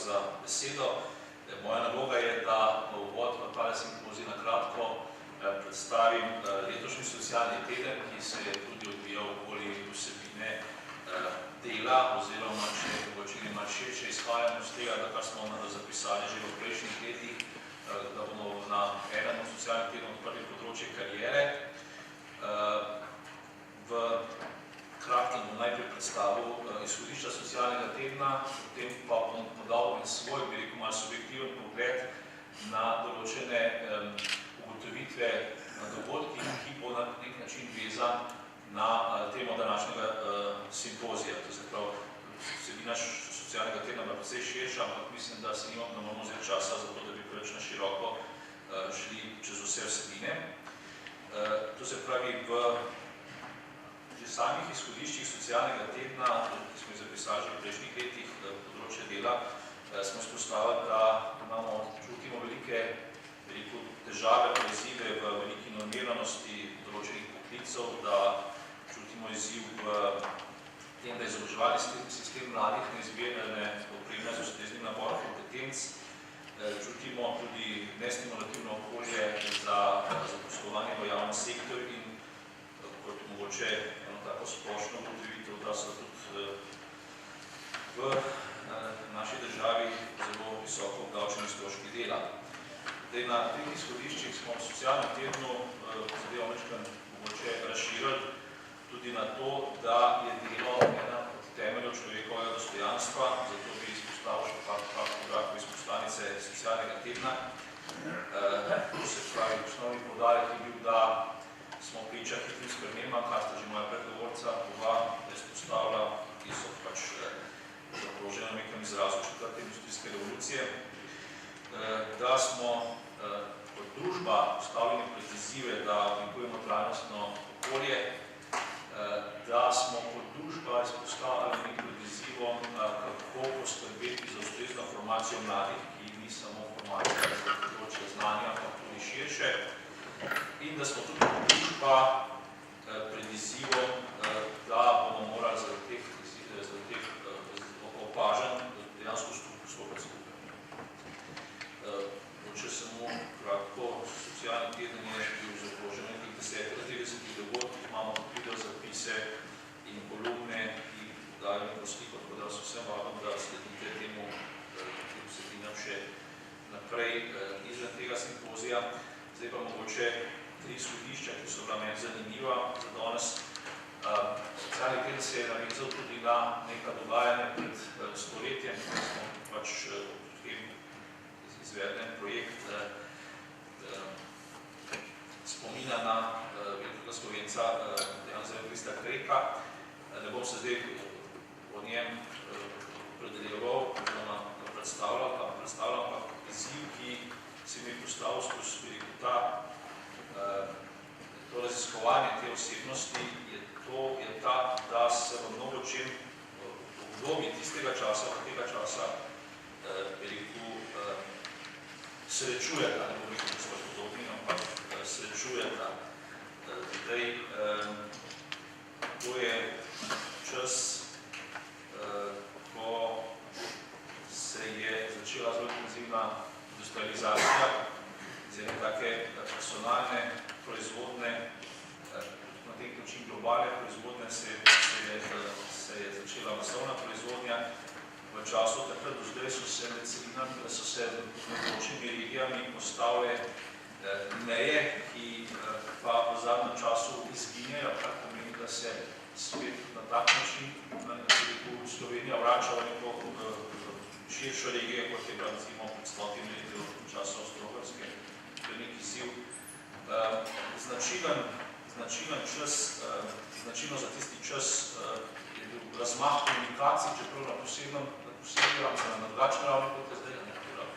za besedo. Moja naloga je, da v uvod v tale simpozij na kratko predstavim letošnji socialni teden, ki se je tudi odvijal okoli vsebine dela oziroma, če malo širše izhajamo iz tega, da kar smo zapisali že v prejšnjih letih, da bomo na enem od socialnih tednov odprli področje kariere. V kratkem bom najprej predstavil izhodišča socialnega tedna, potem pa bom podal en svoj, bi rekel, malo subjektiven pogled na določene ugotovitve na dogodkih, ki bo na nek način vezan na temo današnjega simpozija. To se pravi, vsebina socialnega tedna je precej širša, ampak mislim, da se imamo vzeti časa za to, da bi preveč na široko šli čez vse vsebine. To se pravi, v že samih izhodiščih socialnega tedna, ki smo jih zapisali že v prejšnjih letih področje dela, smo izpostavili, da čutimo velike težave, izzive v veliki normiranosti določenih poklicev, da čutimo izziv v tem, da izobraževalni sistem mladih ne opremlja z ustreznim naborom kompetenc, čutimo tudi nestimulativno okolje za zaposlovanje v javnem sektorju in kot mogoče tako splošno ugotovitev, da so tudi v naši državi zelo visoko obdavčeni stroški dela. Na teh izhodiščih smo v socialnem tednu zadevo mogoče razširili tudi na to, da je delo ena od temeljev človekovega dostojanstva, zato bi izpostavil še kakšno izpostavnice socialnega tedna. To se pravi, osnovni poudarek je bil, da smo priča hitrim spremembam, kar sta že moja predgovorca oba izpostavila, ki so pač zaprožene v nekem izrazu četrte industrijske revolucije, da smo kot družba postavljeni pred izzive, da oblikujemo trajnostno okolje, da smo kot družba izpostavljeni pred izzivom, kako poskrbeti za ustrezno formacijo mladih, ki ni samo formacija za področje znanja, ampak tudi širše, in da smo tudi kot družba pred izzivom, da bomo morali zaradi teh opažanj dejansko stopiti skupaj. Če samo kratko, socialni teden je bil zaokrožen nekih 10-30 dogodkih, imamo video zapise in kolumne, ki dajo neko sliko, tako da so vsem vabim, da sledite temu vsebinam še naprej izven tega simpozija. Zdaj pa mogoče 3 izhodišča, ki so bila meni zanimiva za danes. Socialni teden se je navezal tudi na neka dogajanja pred stoletjem, ko smo pač izvedli projekt spomina na velikega Slovenca Janeza Evangelista Kreka. Ne bom se zdaj o njem predeljeval, oziroma predstavljal, ampak izziv, ki se mi je postavil skozi to raziskovanje te osebnosti, je ta, da se v mnogo čem obdobje tistega časa, srečujeta, ne bom rekel, da smo podobni, ampak srečujeta. To je čas, ko se je začela zelo intenzivna industrializacija, z ene take personalne proizvodne, na nek način globalne proizvodne se je začela masovna proizvodnja. V času takrat do zdaj so se med celinami, so se med določenimi regijami postavile meje, ki pa v zadnjem času izginjajo, kar pomeni, da se svet na tak način, Slovenija vrača v neko širšo regijo, kot je bila recimo pred 100 leti v času Avstro-Ogrske. To je nek izziv. Značilno za tisti čas je bil razmah komunikacij, čeprav na posebnem na drugačni ravni, kot je zdaj,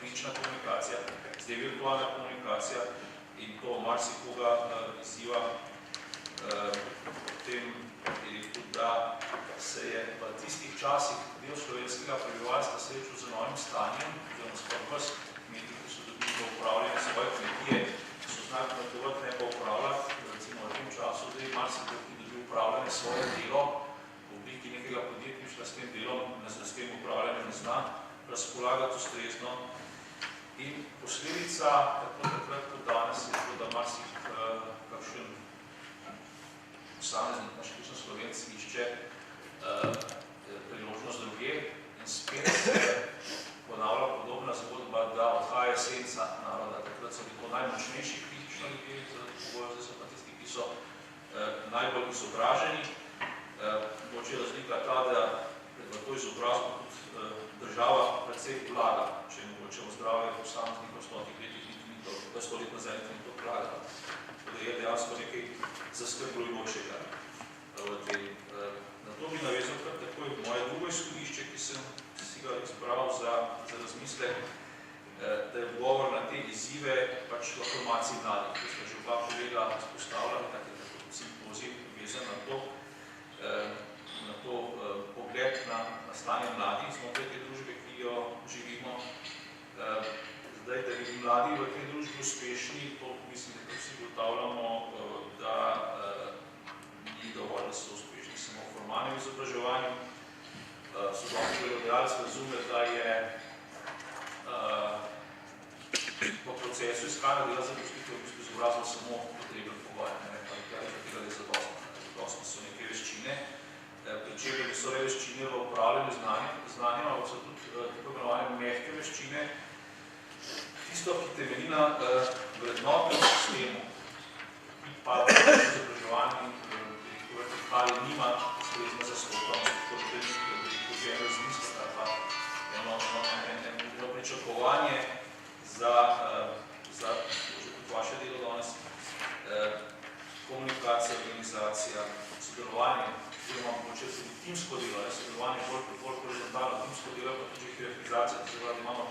fizična komunikacija, zdaj virtualna komunikacija in to marsikoga izziva. Potem je rekel, da se je v tistih časih del slovenskega prebivalstva srečal z novim stanjem, oziroma skoraj kmetih, ki so dobili v upravljanje svoje kmetije, ki so znali kmetovati, ne pa upravljati, recimo v tem času, zdaj marsikdo, ki dobil upravljanje svoje delo v obliki nekega podjetništva s tem delom, s tem upravljanjem ne zna, razpolagati ustrezno. In posledica, tako takrat kot danes, je to, da kakšen posameznik, naš ključno Slovenc, išče priložnost drugje in spet se ponavlja podobna zgodba, da odhaja esenca naroda. Takrat so bili to najmočnejši kritično ljudje, zdaj so pa tisti, ki so najbolj izobraženi. Mogoče razlika ta, da v to izobrazbo tudi država precej vlaga, če je mogoče v zdravje posameznikov v 100 letih ni to, 100 let nazaj ni to vlaga. Da je dejansko nekaj zaskrbljujočega v tem. Na to bi navezal kar takoj moje drugo izhodišče, ki sem si ga izbral za razmislek, da je odgovor na te izzive pač v formaciji mladih, ki smo že oba kolega izpostavljali, tako simpozij vezan na to pogled na stanje mladih znotraj te družbe, ki jo živimo. Zdaj, da bi mladi v tej družbi uspešni, to mislim, da vsi ugotavljamo, da ni dovolj, da so uspešni samo v formalnem izobraževanju. Sodobni delodajalec razume, da je v procesu iskanja dela zaposlitve v bistvu izobrazbo samo potreben pogoj, pa tega je zadostno so neke veščine, pri čemer so le veščine v upravljanju znanja, ampak so tudi tako imenovane mehke veščine, tisto, ki temelji na vrednotnem sistemu, ki pa v izobraževanju in vertikali nima ustrezno zastopanost, kot da ni eno izmisleka, pa eno pričakovanje za vaše delo danes, komunikacija, organizacija, sodelovanje, oziroma mogoče tudi timsko delo, sodelovanje bolj horizontalno, timsko delo, pa tudi hierarhizacija, to se pravi, da imamo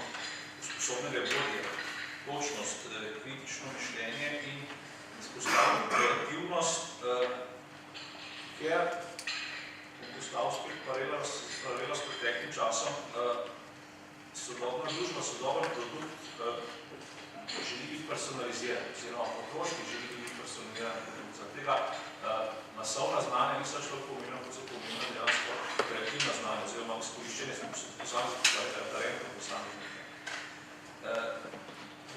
sposobnega vodje, točnost, kritično mišljenje in izpostavljamo kreativnost, ker postavil spet paralelo s preteklim časom, sodobna družba, sodoben produkt želi biti personaliziran, oziroma potrošnik želi biti personaliziran produkt. Zaradi tega masovna znanja niso šlo pomembno, kot so pomembno dejansko kreativna znanja, oziroma izkoriščenje posameznih talentov posameznika.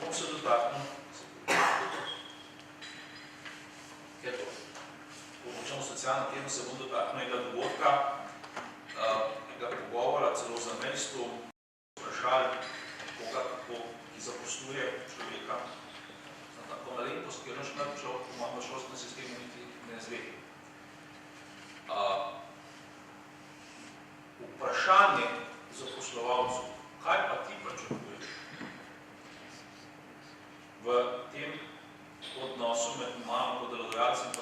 Bom se dotaknil, ker pomočemo socialno temo, se bom dotaknil enega dogodka, enega pogovora, celo za mestu, vprašali koga, ki zaposluje človeka na tako malenkost, ker naš človek v mojem šolskem sistemu niti ne zve. Vprašanje zaposlovalcev, kaj pa ti pričakuješ v tem odnosu med mano kot delodajalcem in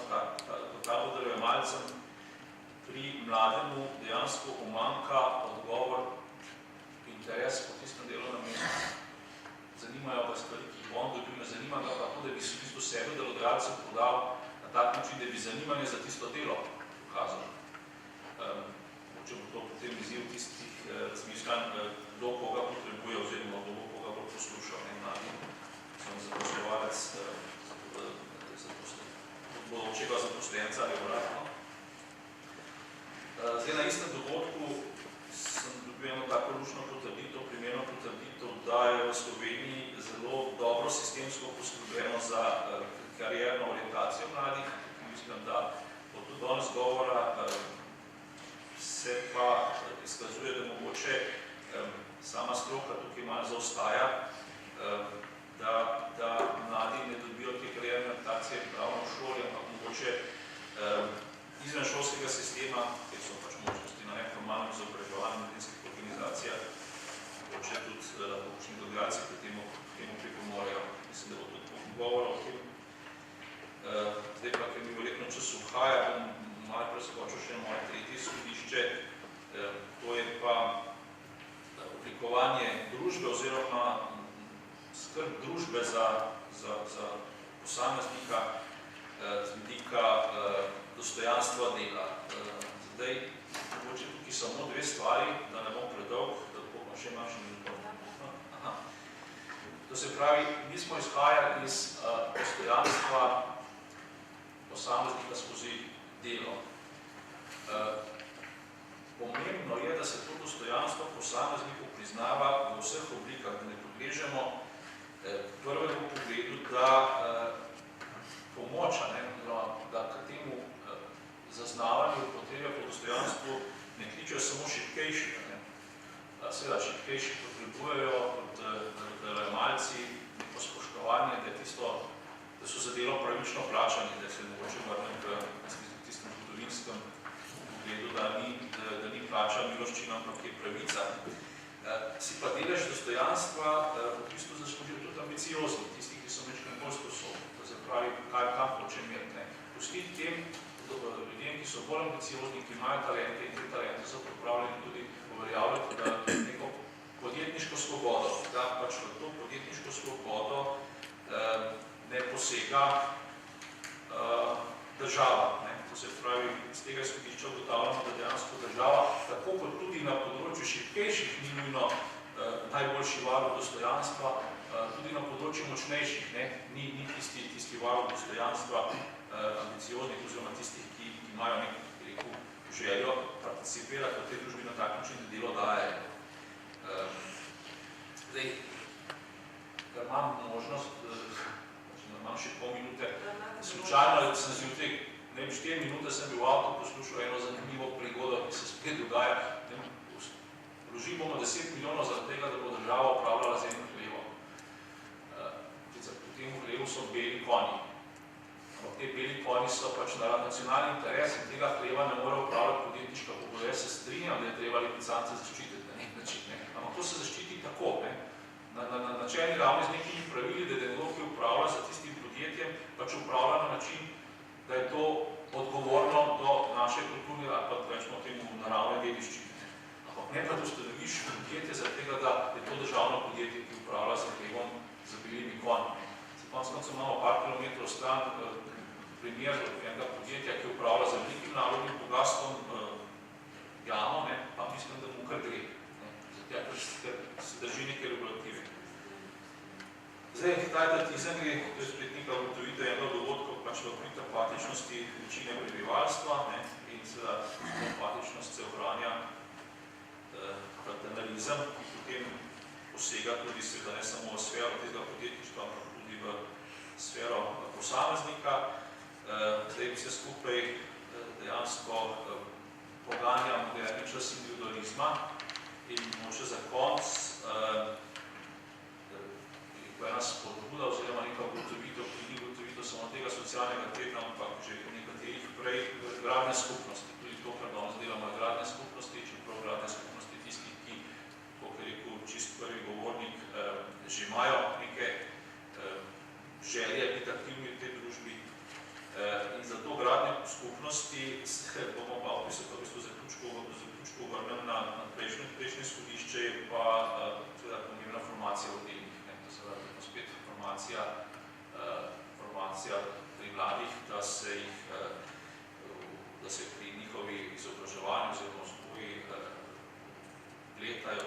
delojemalcem pri mlademu dejansko umanjka odgovor, interes po tistem delovnem mestu. Zanimajo ga stvari, ki bo on dobil, ne zanima ga pa to, da bi se v bistvu sebe delodajalcem podal na tak način, da bi zanimanje za tisto delo pokazal. Če bo to potem izziv tistih razmišljanj, kdo koga potrebuje oziroma kdo koga bo poslušal, ne mladi, sem zaposlovalec bodočega zaposlenca ali obratno. Zdaj na istem dogodku sem dobil eno tako lušno potrditev, primerno potrditev, da je v Sloveniji zelo dobro sistemsko poskrbljeno za karierno orientacijo mladih. Mislim, da bo tudi danes govora, se pa izkazuje, da mogoče sama stroka tukaj malo zaostaja, da mladi ne dobijo te karierne orientacije ravno v šoli, ampak mogoče izven šolskega sistema, kjer so pač možnosti na neformalnem izobraževanju mladinskih organizacijah, mogoče tudi poučni delodajalci pri temu pripomorejo. Mislim, da bo tudi govora o tem. Zdaj pa, ker mi verjetno čas uhaja, bom malo preskočil še moje tretje izhodišče, to je pa oblikovanje družbe oziroma skrb družbe za posameznika z vidika dostojanstva dela. Zdaj, mogoče tukaj samo dve stvari, da ne bom predolg, da pa še imam še minuto. To se pravi, mi smo izhajali iz dostojanstva posameznika skozi delo. Pomembno je, da se to dostojanstvo posamezniku priznava seveda šibkejši potrebujejo kot delojemalci neko spoštovanje, da so za delo pravično plačani, da se mogoče vrnem k tistem zgodovinskem pogledu, da ni plača miloščina, ampak je pravica. Si pa delež dostojanstva v bistvu zaslužijo tudi ambiciozni, tisti, ki so večkrat bolj sposobni, to se pravi, kam hoče imeti. Pustiti tem ljudem, ki so bolj ambiciozni, ki imajo talente in te talente so pripravljeni tudi uveljavljati neko podjetniško svobodo, da pač v to podjetniško svobodo ne posega država. To se pravi, z tega izhodišča ugotavljamo, da dejansko država, tako kot tudi na področju šibkejših, ni nujno najboljši varuh dostojanstva, tudi na področju močnejših, ni tisti varuh dostojanstva ambicioznih oziroma tistih, ki imajo neko željo participirati v tej družbi na tak način, da delo daje. Zdaj, ker imam možnost, imam še pol minute, slučajno sem zjutraj, 4 minute sem bil v avtu poslušal eno zanimivo prigodo, ki se spet dogaja. Vložili bomo 10 milijonov zaradi tega, da bo država upravljala z enim hlevom. V tem hlevu so beli konji. Ampak te beli konji so pač nacionalni interes in tega hleva ne more upravljati podjetniška pogoda. Jaz se strinjam, da je treba lipicance zaščititi na nek način. Ampak to se zaščiti tako. Na načelni ravni z nekimi pravili, da je nekdo, ki upravlja za tistim podjetjem, pač upravlja na način, da je to odgovorno do naše kulturne ali pa rečemo temu naravne dediščine. Ampak ne pa, da ustanoviš podjetje zaradi tega, da je to državno podjetje, ki upravlja za hlevom z belimi konji. Za konec koncev imamo par kilometrov stran primer enega podjetja, ki upravlja za velikim narodnim bogastvom jamo, pa mislim, da mu kar gre. Zato, ker se drži neke regulative. Zdaj, ta etatizem gre, to je spet neka ugotovitev enega dogodka, pač v prid apatičnosti večine prebivalstva in seveda apatičnost se ohranja paternalizem, ki potem posega tudi seveda ne samo v sfero tega podjetništva, ampak tudi v sfero posameznika. Zdaj bi se skupaj dejansko poganja moderni čas individualizma in moče za konc ena spodbuda oziroma neka ugotovitev, ki ni ugotovitev samo tega socialnega tedna, ampak že nekaterih prej gradne skupnosti. Tudi to, kar danes delamo, je gradne skupnosti, čeprav gradne skupnosti tistih, ki, kot je rekel čist prvi govornik, že imajo neke želje biti aktivni v tej družbi. In zato gradne skupnosti bomo pa v bistvu zaključku vrnem na prejšnje izhodišče, je pa seveda pomembna formacija v delih. Spet formacija pri mladih, da se pri njihovi izobraževanju oziroma vzgoji letajo